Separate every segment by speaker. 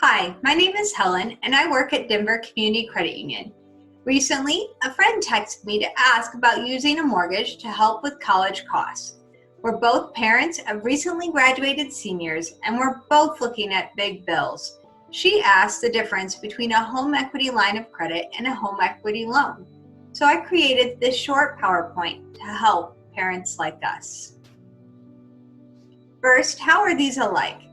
Speaker 1: Hi, my name is Helen and I work at Denver Community Credit Union. Recently, a friend texted me to ask about using a mortgage to help with college costs. We're both parents of recently graduated seniors and we're both looking at big bills. She asked the difference between a home equity line of credit and a home equity loan. So I created this short PowerPoint to help parents like us. First, how are these alike?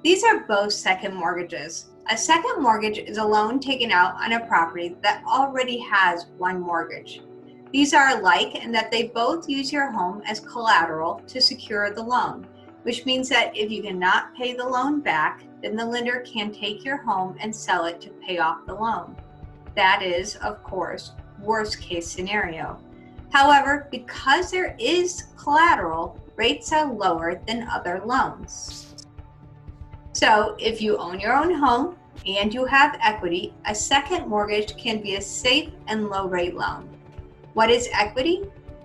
Speaker 1: These are both second mortgages. A second mortgage is a loan taken out on a property that already has one mortgage. These are alike in that they both use your home as collateral to secure the loan, which means that if you cannot pay the loan back, then the lender can take your home and sell it to pay off the loan. That is, of course, worst case scenario. However, because there is collateral, rates are lower than other loans. So if you own your own home and you have equity, a second mortgage can be a safe and low rate loan. What is equity?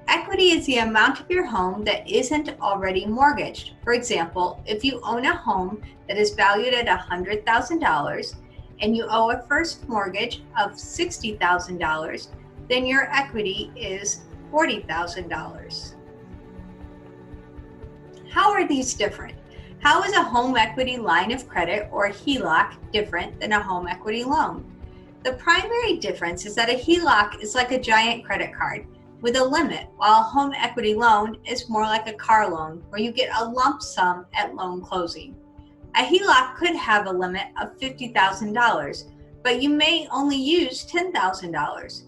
Speaker 1: Equity is the amount of your home that isn't already mortgaged. For example, if you own a home that is valued at $100,000 and you owe a first mortgage of $60,000, then your equity is $40,000. How are these different? How is a home equity line of credit or HELOC different than a home equity loan? The primary difference is that a HELOC is like a giant credit card with a limit, while a home equity loan is more like a car loan where you get a lump sum at loan closing. A HELOC could have a limit of $50,000, but you may only use $10,000.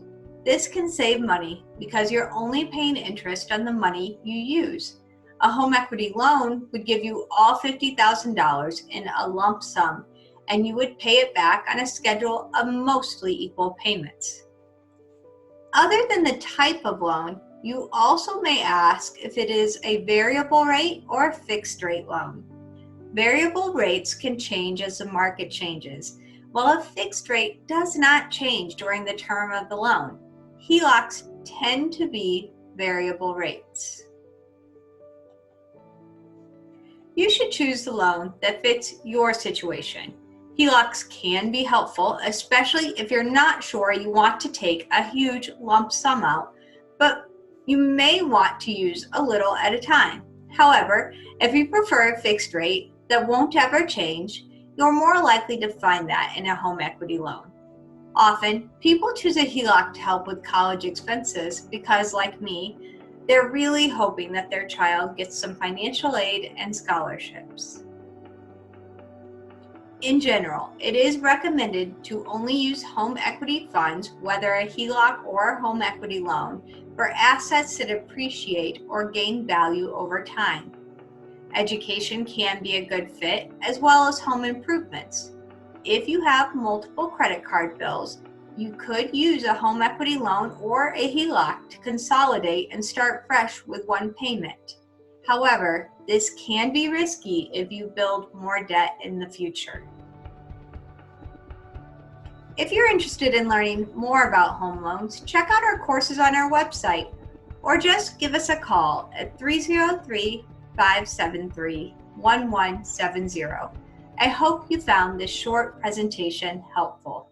Speaker 1: This can save money because you're only paying interest on the money you use. A home equity loan would give you all $50,000 in a lump sum, and you would pay it back on a schedule of mostly equal payments. Other than the type of loan, you also may ask if it is a variable rate or a fixed rate loan. Variable rates can change as the market changes, while a fixed rate does not change during the term of the loan. HELOCs tend to be variable rates. You should choose the loan that fits your situation. HELOCs can be helpful, especially if you're not sure you want to take a huge lump sum out, but you may want to use a little at a time. However, if you prefer a fixed rate that won't ever change, you're more likely to find that in a home equity loan. Often, people choose a HELOC to help with college expenses because, like me, they're really hoping that their child gets some financial aid and scholarships. In general, it is recommended to only use home equity funds, whether a HELOC or a home equity loan, for assets that appreciate or gain value over time. Education can be a good fit, as well as home improvements. If you have multiple credit card bills, you could use a home equity loan or a HELOC to consolidate and start fresh with one payment. However, this can be risky if you build more debt in the future. If you're interested in learning more about home loans, check out our courses on our website or just give us a call at 303-573-1170. I hope you found this short presentation helpful.